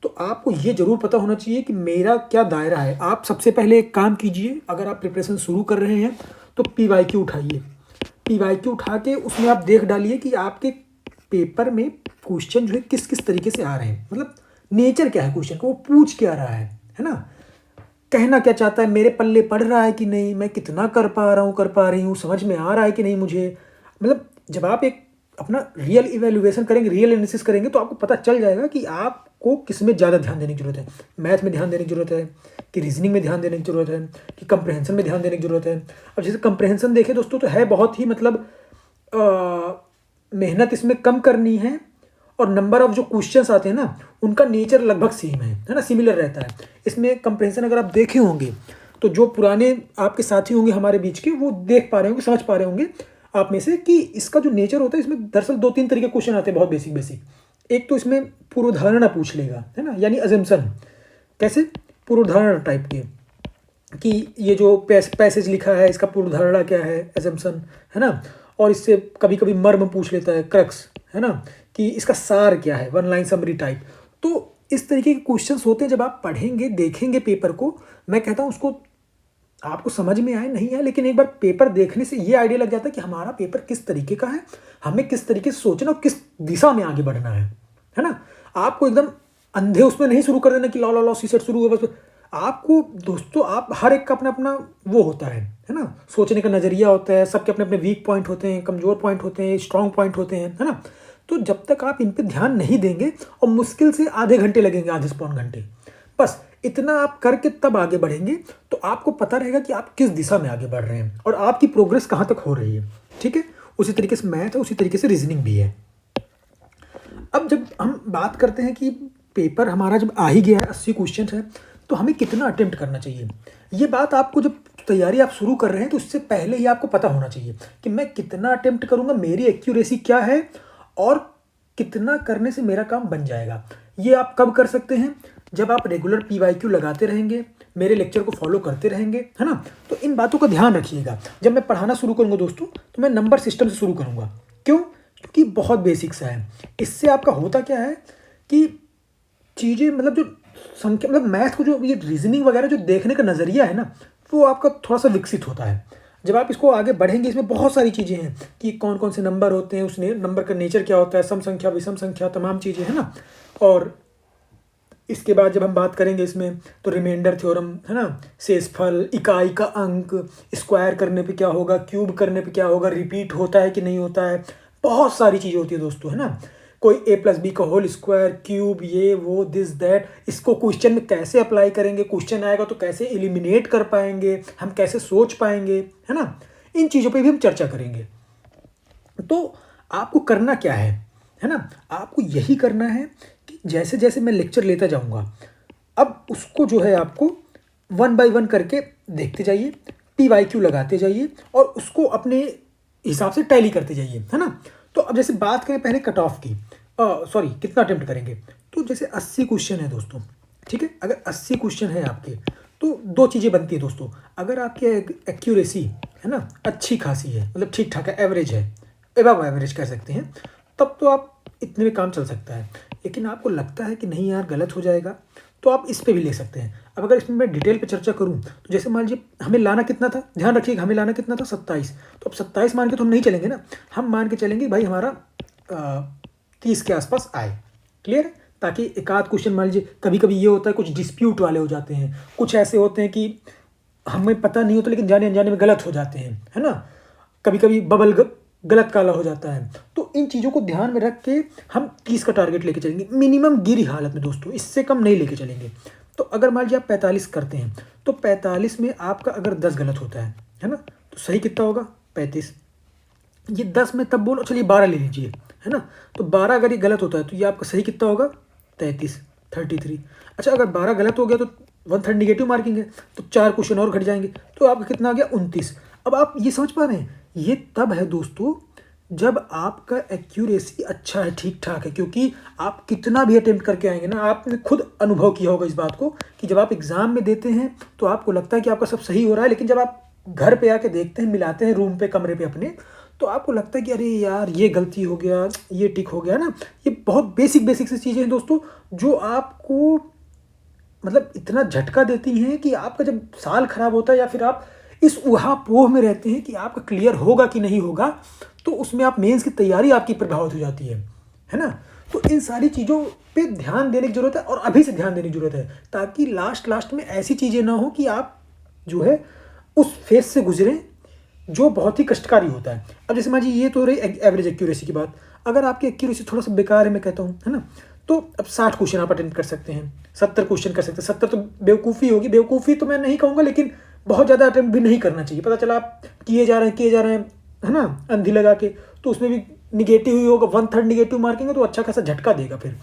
तो आपको ये ज़रूर पता होना चाहिए कि मेरा क्या दायरा है। आप सबसे पहले एक काम कीजिए, अगर आप प्रिपरेशन शुरू कर रहे हैं तो PYQ उठाइए। PYQ उठा के उसमें आप देख डालिए कि आपके पेपर में क्वेश्चन जो है किस किस तरीके से आ रहे हैं, मतलब नेचर क्या है क्वेश्चन को, वो पूछ क्या रहा है ना, कहना क्या चाहता है, मेरे पल्ले पड़ रहा है कि नहीं, मैं कितना कर पा रहा हूँ, कर पा रही हूँ, समझ में आ रहा है कि नहीं मुझे। मतलब जब आप एक अपना रियल इवैल्यूएशन करेंगे, रियल एनालिसिस करेंगे, तो आपको पता चल जाएगा कि आपको किस में ज़्यादा ध्यान देने की ज़रूरत है। मैथ में ध्यान देने की ज़रूरत है कि रीजनिंग में ध्यान देने की ज़रूरत है कि कंप्रहेंशन में ध्यान देने की ज़रूरत है। अब जैसे कंप्रहेंशन देखें दोस्तों, तो है बहुत ही मतलब मेहनत इसमें कम करनी है, और नंबर ऑफ जो क्वेश्चंस आते हैं ना, उनका नेचर लगभग सेम है ना, सिमिलर रहता है। इसमें कंप्रहेंशन अगर आप देखे होंगे तो जो पुराने आपके साथी होंगे हमारे बीच के, वो देख पा रहे होंगे, समझ पा रहे होंगे आप में से कि इसका जो नेचर होता है, इसमें दरअसल 2-3 तरीके के क्वेश्चन आते हैं, बहुत बेसिक बेसिक। एक तो इसमें पूर्वधारणा पूछ लेगा, है ना, यानी अजम्पशन। कैसे? पूर्वधारणा टाइप के, कि ये जो पैसेज लिखा है, इसका पूर्वधारणा क्या है, अजम्पशन, है ना। और इससे कभी कभी मर्म पूछ लेता है, क्रक्स, है ना, कि इसका सार क्या है, 1 लाइन समरी टाइप। तो इस तरीके के क्वेश्चंस होते हैं। जब आप पढ़ेंगे, देखेंगे पेपर को, मैं कहता हूँ उसको आपको समझ में आए नहीं आए, लेकिन एक बार पेपर देखने से ये आइडिया लग जाता है कि हमारा पेपर किस तरीके का है, हमें किस तरीके से सोचना और किस दिशा में आगे बढ़ना है ना। आपको एकदम अंधे उसमें नहीं शुरू कर देना कि लो लो लो सीसेट शुरू हो बस। आपको दोस्तों, आप हर एक का अपना अपना वो होता है ना, सोचने का नज़रिया होता है, सबके अपने अपने वीक पॉइंट होते हैं, कमज़ोर पॉइंट होते हैं, स्ट्रॉन्ग पॉइंट होते हैं, है ना। तो जब तक आप इन पर ध्यान नहीं देंगे, और मुश्किल से आधे घंटे लगेंगे, आधे से पौन घंटे, बस इतना आप करके तब आगे बढ़ेंगे, तो आपको पता रहेगा कि आप किस दिशा में आगे बढ़ रहे हैं और आपकी प्रोग्रेस कहाँ तक हो रही है। ठीक है, उसी तरीके से मैथ है, उसी तरीके से रीजनिंग भी है। अब जब हम बात करते हैं कि पेपर हमारा जब आ ही गया है, 80 क्वेश्चन है, तो हमें कितना अटेम्प्ट करना चाहिए, ये बात आपको जब तैयारी आप शुरू कर रहे हैं तो उससे पहले ही आपको पता होना चाहिए कि मैं कितना अटेम्प्ट करूँगा, मेरी एक्यूरेसी क्या है, और कितना करने से मेरा काम बन जाएगा। ये आप कब कर सकते हैं? जब आप रेगुलर PYQ लगाते रहेंगे, मेरे लेक्चर को फॉलो करते रहेंगे, है ना। तो इन बातों का ध्यान रखिएगा। जब मैं पढ़ाना शुरू करूँगा दोस्तों, तो मैं नंबर सिस्टम से शुरू करूँगा। क्यों? क्योंकि बहुत बेसिक सा है। इससे आपका होता क्या है कि चीज़ें, मतलब जो संख्या, मतलब मैथ को, जो ये रीजनिंग वगैरह जो देखने का नज़रिया है ना, वो आपका थोड़ा सा विकसित होता है। जब आप इसको आगे बढ़ेंगे, इसमें बहुत सारी चीज़ें हैं कि कौन कौन से नंबर होते हैं, उस नंबर का नेचर क्या होता है, सम संख्या, विषम संख्या, तमाम चीज़ें, है ना। और इसके बाद जब हम बात करेंगे इसमें, तो रिमाइंडर थ्योरम, है ना, शेषफल, इकाई का अंक, स्क्वायर करने पे क्या होगा, क्यूब करने पे क्या होगा, रिपीट होता है कि नहीं होता है, बहुत सारी चीज़ें होती है दोस्तों, है ना। कोई A+B का होल स्क्वायर, क्यूब, ये वो, दिस दैट, इसको क्वेश्चन में कैसे अप्लाई करेंगे, क्वेश्चन आएगा तो कैसे एलिमिनेट कर पाएंगे, हम कैसे सोच पाएंगे, है ना। इन चीज़ों पे भी हम चर्चा करेंगे। तो आपको करना क्या है ना, आपको यही करना है कि जैसे जैसे मैं लेक्चर लेता जाऊंगा, अब उसको जो है आपको 1 बाय 1 करके देखते जाइए, PYQ लगाते जाइए, और उसको अपने हिसाब से टैली करते जाइए, है ना। तो अब जैसे बात करें पहले कट ऑफ की, सॉरी, कितना अटेम्प्ट करेंगे, तो जैसे 80 क्वेश्चन है दोस्तों, ठीक है। अगर 80 क्वेश्चन है आपके, तो 2 चीज़ें बनती है दोस्तों। अगर आपकी एक्यूरेसी, है ना, अच्छी खासी है, मतलब ठीक ठाक है, एवरेज है, एबव एवरेज कह सकते हैं, तब तो आप इतने में काम चल सकता है। लेकिन आपको लगता है कि नहीं यार गलत हो जाएगा, तो आप इस पे भी ले सकते हैं। अब अगर इसमें मैं डिटेल पे चर्चा करूं, तो जैसे मान लीजिए हमें लाना कितना था, ध्यान रखिएगा, हमें लाना कितना था, 27। तो अब 27 मान के तो हम नहीं चलेंगे ना, हम मान के चलेंगे भाई हमारा 30 के आसपास आए। क्लियर है? ताकि एक आध क्वेश्चन, मान लीजिए कभी कभी ये होता है, कुछ डिस्प्यूट वाले हो जाते हैं, कुछ ऐसे होते हैं कि हमें पता नहीं होता लेकिन जाने अनजाने में गलत हो जाते हैं, है ना। कभी कभी बबल गलत काला हो जाता है। तो इन चीज़ों को ध्यान में रख के हम 30 का टारगेट लेके चलेंगे, मिनिमम गिरी हालत में दोस्तों, इससे कम नहीं लेके चलेंगे। तो अगर मान लीजिए आप 45 करते हैं, तो 45 में आपका अगर 10 गलत होता है ना, तो सही कितना होगा 35। ये 10 में तब बोलो, चलिए 12 ले लीजिए, है ना। तो 12 अगर ये गलत होता है तो ये आपका सही कितना होगा 33। अच्छा, अगर 12 गलत हो गया तो 1/3 निगेटिव मार्किंग है, तो 4 क्वेश्चन और घट जाएंगे, तो आपका कितना आ गया 29। अब आप ये समझ पा रहे हैं, ये तब है दोस्तों जब आपका एक्यूरेसी अच्छा है, ठीक ठाक है, क्योंकि आप कितना भी अटेम्प्ट करके आएंगे ना, आपने खुद अनुभव किया होगा इस बात को कि जब आप एग्ज़ाम में देते हैं तो आपको लगता है कि आपका सब सही हो रहा है, लेकिन जब आप घर पे आके देखते हैं, मिलाते हैं रूम पे, कमरे पे अपने, तो आपको लगता है कि अरे यार ये गलती हो गया, ये टिक हो गया ना। ये बहुत बेसिक सी चीज़ें हैं दोस्तों, जो आपको मतलब इतना झटका देती हैं कि आपका जब साल खराब होता है या फिर आप इस ऊहापोह में रहते हैं कि आपका क्लियर होगा कि नहीं होगा, तो उसमें आप मेंस की तैयारी आपकी प्रभावित हो जाती है ना। तो इन सारी चीज़ों पे ध्यान देने की ज़रूरत है, और अभी से ध्यान देने की ज़रूरत है, ताकि लास्ट में ऐसी चीज़ें ना हो कि आप जो है उस फेज से गुजरें जो बहुत ही कष्टकारी होता है। अब जैसे मान लीजिए ये तो रही एवरेज एक्यूरेसी की बात। अगर आपकी एक्यूरेसी थोड़ा सा बेकार है, मैं कहता हूँ, है ना, तो अब 60 क्वेश्चन आप अटेम्प्ट कर सकते हैं, 70 क्वेश्चन कर सकते हैं। 70 तो बेवकूफ़ी होगी, बेवकूफ़ी तो मैं नहीं कहूँगा, लेकिन बहुत ज़्यादा अटेम्प्ट भी नहीं करना चाहिए। पता चला आप किए जा रहे हैं, है ना, अंधी लगा के, तो उसमें भी निगेटिव ही होगा, 1/3 निगेटिव मार्किंग है, तो अच्छा खासा झटका देगा फिर।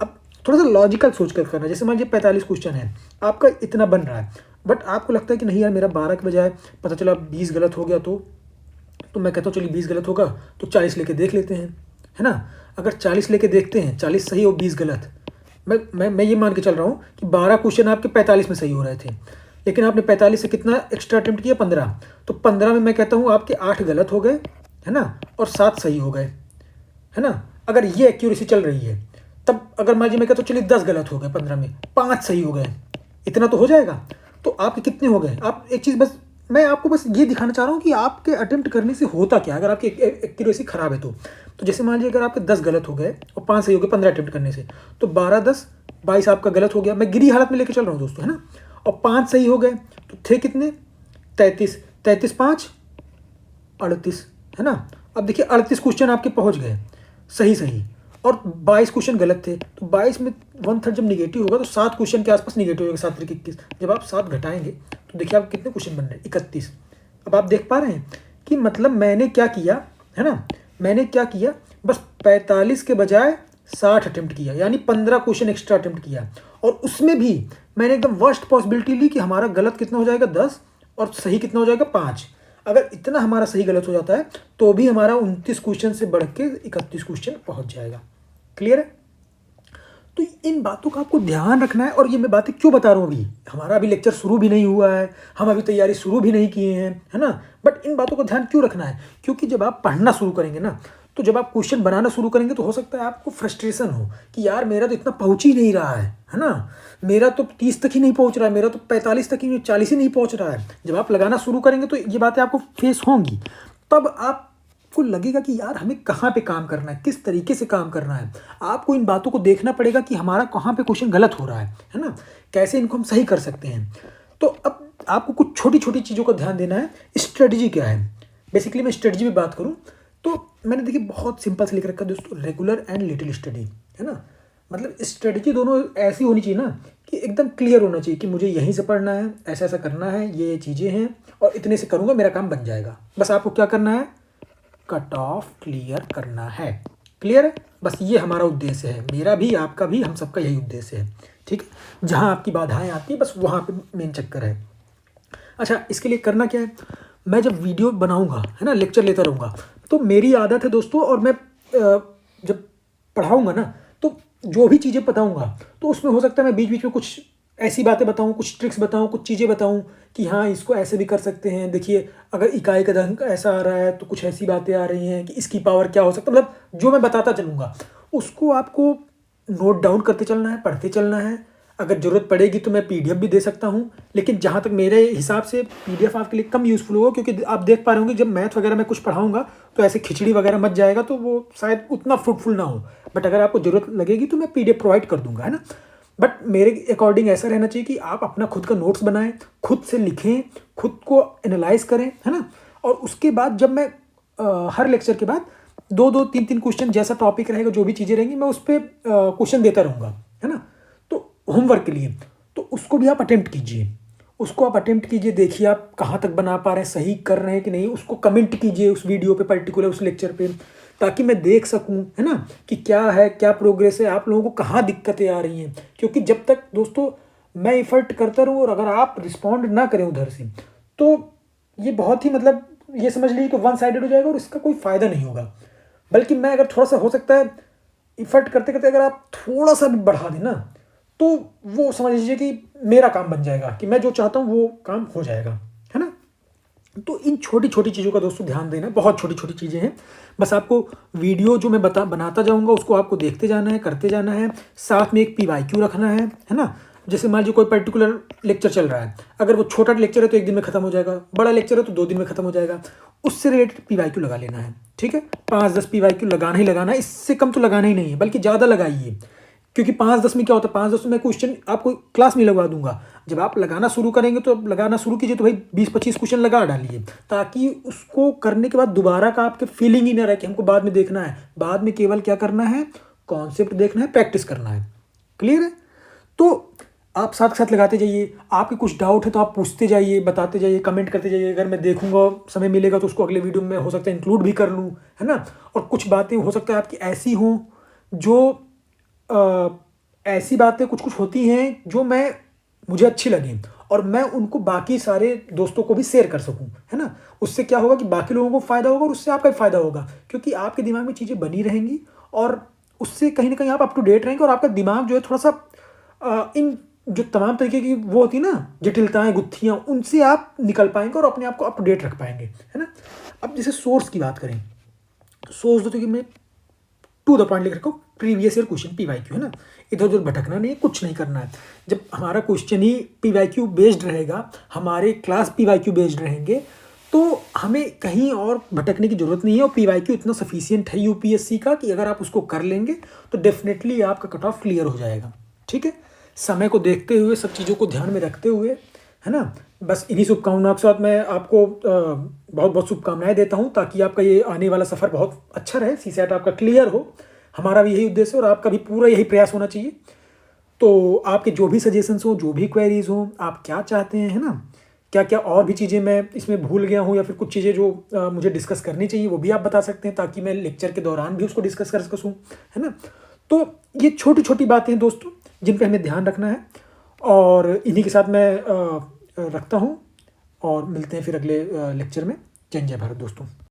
अब थोड़ा सा लॉजिकल सोच कर करना। जैसे मान लीजिए 45 क्वेश्चन है, आपका इतना बन रहा है, बट आपको लगता है कि नहीं यार मेरा 12 के बजाय पता चला 20 गलत हो गया, तो मैं कहता हूँ चलिए 20 गलत होगा तो 40 लेके देख लेते हैं, है ना। अगर 40 लेके देखते हैं, 40 सही और 20 गलत, मैं ये मान के चल रहा हूँ कि 12 क्वेश्चन आपके 45 में सही हो रहे थे, लेकिन आपने 45 से कितना एक्स्ट्रा अटेम्प्ट किया 15, तो 15 में मैं कहता हूँ आपके 8 गलत हो गए, है ना, और 7 सही हो गए, है ना। अगर ये एक्यूरेसी चल रही है, तब अगर मान लीजिए मैं कहता हूँ चलिए 10 गलत हो गए, 15 में 5 सही हो गए, इतना तो हो जाएगा। तो आपके कितने हो गए? आप एक चीज़ बस, मैं आपको बस ये दिखाना चाह रहा हूँ कि आपके अटेम्प्ट करने से होता क्या अगर आपकी एक्यूरेसी खराब है तो जैसे मान लीजिए अगर आपके 10 गलत हो गए और 5 सही हो गए 15 अटेम्प्ट करने से, तो 12 10 22 आपका गलत हो गया। मैं गिरी हालत में लेके चल रहा हूँ दोस्तों, है ना। और 5 सही हो गए तो थे कितने 33 5 38, है ना। अब देखिए 38 क्वेश्चन आपके पहुँच गए सही, और 22 क्वेश्चन गलत थे, तो 22 में 1/3 जब निगेटिव होगा तो 7 क्वेश्चन के आसपास निगेटिव होगा, 7 3 21। जब आप 7 घटाएंगे तो देखिए आप कितने क्वेश्चन बन रहे हैं 31। अब आप देख पा रहे हैं कि मतलब मैंने क्या किया, है ना, मैंने क्या किया, बस 45 के बजाय 60 अटेम्प्ट किया, यानी 15 क्वेश्चन एक्स्ट्रा अटेम्प्ट किया, और उसमें भी मैंने एकदम वर्स्ट पॉसिबिलिटी ली कि हमारा गलत कितना हो जाएगा 10 और सही कितना हो जाएगा 5। अगर इतना हमारा सही गलत हो जाता है तो भी हमारा 29 क्वेश्चन से बढ़ के 31 क्वेश्चन पहुंच जाएगा। क्लियर है? तो इन बातों का आपको ध्यान रखना है। और ये मैं बातें क्यों बता रहा हूँ, अभी हमारा अभी लेक्चर शुरू भी नहीं हुआ है, हम अभी तैयारी शुरू भी नहीं किए हैं, है ना। बट इन बातों का ध्यान क्यों रखना है, क्योंकि जब आप पढ़ना शुरू करेंगे ना, तो जब आप क्वेश्चन बनाना शुरू करेंगे तो हो सकता है आपको फ्रस्ट्रेशन हो कि यार मेरा तो इतना पहुँच ही नहीं रहा है ना, मेरा तो 30 तक ही नहीं पहुँच रहा है, मेरा तो 45 तक ही, 40 ही नहीं पहुँच रहा है। जब आप लगाना शुरू करेंगे तो ये बातें आपको फेस होंगी, तब आपको लगेगा कि यार हमें कहाँ पे काम करना है, किस तरीके से काम करना है। आपको इन बातों को देखना पड़ेगा कि हमारा कहाँ पे क्वेश्चन गलत हो रहा है ना, कैसे इनको हम सही कर सकते हैं। तो अब आपको कुछ छोटी छोटी चीज़ों का ध्यान देना है। स्ट्रेटजी क्या है, बेसिकली मैं स्ट्रेटजी में बात करूँ तो मैंने देखिए बहुत सिंपल से लिख रखा है दोस्तों, रेगुलर एंड लिटिल स्टडी, है ना। मतलब स्ट्रेटजी दोनों ऐसी होनी चाहिए ना कि एकदम क्लियर होना चाहिए कि मुझे यहीं से पढ़ना है, ऐसा ऐसा करना है, ये चीज़ें हैं और इतने से करूँगा मेरा काम बन जाएगा। बस आपको क्या करना है, कट ऑफ क्लियर करना है। क्लियर है? बस ये हमारा उद्देश्य है, मेरा भी, आपका भी, हम सबका यही उद्देश्य है। ठीक है, जहाँ आपकी बाधाएं आती हैं बस वहाँ पे मेन चक्कर है। अच्छा, इसके लिए करना क्या है, मैं जब वीडियो बनाऊँगा, है ना, लेक्चर लेता रहूँगा, तो मेरी आदत है दोस्तों, और मैं जब पढ़ाऊँगा ना तो जो भी चीज़ें बताऊँगा तो उसमें हो सकता है मैं बीच बीच में कुछ ऐसी बातें बताऊँ, कुछ ट्रिक्स बताऊँ, कुछ चीज़ें बताऊँ कि हाँ इसको ऐसे भी कर सकते हैं। देखिए अगर इकाई का अंक ऐसा आ रहा है तो कुछ ऐसी बातें आ रही हैं कि इसकी पावर क्या हो सकता है। मतलब जो मैं बताता चलूँगा उसको आपको नोट डाउन करते चलना है, पढ़ते चलना है। अगर ज़रूरत पड़ेगी तो मैं पीडीएफ भी दे सकता हूँ, लेकिन जहाँ तक मेरे हिसाब से पीडीएफ आपके लिए कम यूज़फुल होगा, क्योंकि आप देख पा रहे होंगे जब मैथ वगैरह मैं कुछ पढ़ाऊँगा तो ऐसे खिचड़ी वगैरह मच जाएगा, तो वो शायद उतना फ्रूटफुल ना हो। बट अगर आपको ज़रूरत लगेगी तो मैं पीडीएफ प्रोवाइड कर दूँगा, है ना। बट मेरे अकॉर्डिंग ऐसा रहना चाहिए कि आप अपना खुद का नोट्स बनाएं, खुद से लिखें, खुद को एनालाइज करें, है ना। और उसके बाद जब मैं हर लेक्चर के बाद 2-2 3-3 क्वेश्चन, जैसा टॉपिक रहेगा, जो भी चीज़ें रहेंगी, मैं उस पर क्वेश्चन देता रहूँगा, है ना। तो होमवर्क के लिए तो उसको भी आप अटेम्प्ट कीजिए, उसको आप अटेम्प्ट कीजिए, देखिए आप कहाँ तक बना पा रहे हैं, सही कर रहे हैं कि नहीं। उसको कमेंट कीजिए उस वीडियो पे, पर्टिकुलर उस लेक्चर पे, ताकि मैं देख सकूँ, है ना, कि क्या है, क्या प्रोग्रेस है, आप लोगों को कहाँ दिक्कतें आ रही हैं। क्योंकि जब तक दोस्तों मैं एफर्ट करता रहूँ और अगर आप रिस्पॉन्ड ना करें उधर से, तो ये बहुत ही मतलब ये समझ लीजिए कि वन साइडेड हो जाएगा और इसका कोई फ़ायदा नहीं होगा। बल्कि मैं अगर थोड़ा सा हो सकता है इफर्ट करते करते अगर आप थोड़ा सा भी बढ़ा दें ना, तो वो समझ लीजिए कि मेरा काम बन जाएगा, कि मैं जो चाहता हूँ वो काम हो जाएगा, है ना। तो इन छोटी छोटी चीज़ों का दोस्तों ध्यान देना, बहुत छोटी छोटी चीज़ें हैं। बस आपको वीडियो जो मैं बनाता जाऊँगा उसको आपको देखते जाना है, करते जाना है। साथ में एक PYQ रखना है ना। जैसे मान लीजिए कोई पर्टिकुलर लेक्चर चल रहा है, अगर वो छोटा लेक्चर है तो 1 दिन में खत्म हो जाएगा, बड़ा लेक्चर है तो 2 दिन में खत्म हो जाएगा। उससे रिलेटेड PYQ लगा लेना है, ठीक है। 5-10 PYQ लगाना ही लगाना है, इससे कम तो लगाना ही नहीं है, बल्कि ज़्यादा लगाइए। क्योंकि 5-10 में क्या होता है, 5-10 में क्वेश्चन आपको क्लास में लगवा दूंगा। जब आप लगाना शुरू करेंगे तो लगाना शुरू कीजिए तो भाई 20-25 क्वेश्चन लगा डालिए, ताकि उसको करने के बाद दोबारा का आपके फीलिंग ही ना रहे कि हमको बाद में देखना है। बाद में केवल क्या करना है, कॉन्सेप्ट देखना है, प्रैक्टिस करना है। क्लियर है। तो आप साथ साथ लगाते जाइए। आपके कुछ डाउट है तो आप पूछते जाइए, बताते जाइए, कमेंट करते जाइए। अगर मैं देखूंगा, समय मिलेगा तो उसको अगले वीडियो में हो सकता है इंक्लूड भी कर लूँ, है ना। और कुछ बातें हो सकता है आपकी ऐसी हों जो ऐसी बातें कुछ कुछ होती हैं जो मुझे अच्छी लगें और मैं उनको बाकी सारे दोस्तों को भी शेयर कर सकूं, है ना। उससे क्या होगा कि बाकी लोगों को फ़ायदा होगा और उससे आपका भी फ़ायदा होगा, क्योंकि आपके दिमाग में चीज़ें बनी रहेंगी और उससे कहीं ना कहीं आप अप टू डेट रहेंगे और आपका दिमाग जो है थोड़ा सा इन जो तमाम तरीके की वो होती है ना जटिलताएं, गुत्थियाँ, उनसे आप निकल पाएंगे और अपने आप को अप टू डेट रख पाएंगे, है ना। अब जैसे सोर्स की बात करें तो सोर्स तो कि मैं टू द पॉइंट लिख रखा हूँ, प्रीवियस ईयर क्वेश्चन PYQ, है ना। इधर उधर भटकना नहीं है, कुछ नहीं करना है। जब हमारा क्वेश्चन ही PYQ बेस्ड रहेगा, हमारे क्लास PYQ बेस्ड रहेंगे, तो हमें कहीं और भटकने की जरूरत नहीं है। और PYQ इतना सफिशियंट है UPSC का कि अगर आप उसको कर लेंगे तो डेफिनेटली आपका कट ऑफ क्लियर हो जाएगा, ठीक है। समय को देखते हुए, सब चीज़ों को ध्यान में रखते हुए, है ना। बस इन्हीं शुभकामनाओं के साथ मैं आपको बहुत बहुत शुभकामनाएं देता हूं, ताकि आपका ये आने वाला सफ़र बहुत अच्छा रहे, CSAT आपका क्लियर हो। हमारा भी यही उद्देश्य है और आपका भी पूरा यही प्रयास होना चाहिए। तो आपके जो भी सजेशंस हो, जो भी क्वेरीज हो, आप क्या चाहते हैं, है ना, क्या क्या और भी चीज़ें मैं इसमें भूल गया हूँ या फिर कुछ चीज़ें जो मुझे डिस्कस करनी चाहिए, वो भी आप बता सकते हैं, ताकि मैं लेक्चर के दौरान भी उसको डिस्कस कर सकूँ, है ना। तो ये छोटी छोटी बातें हैं दोस्तों, जिन पर हमें ध्यान रखना है। और इन्हीं के साथ मैं रखता हूँ और मिलते हैं फिर अगले लेक्चर में। जय जय भारत दोस्तों।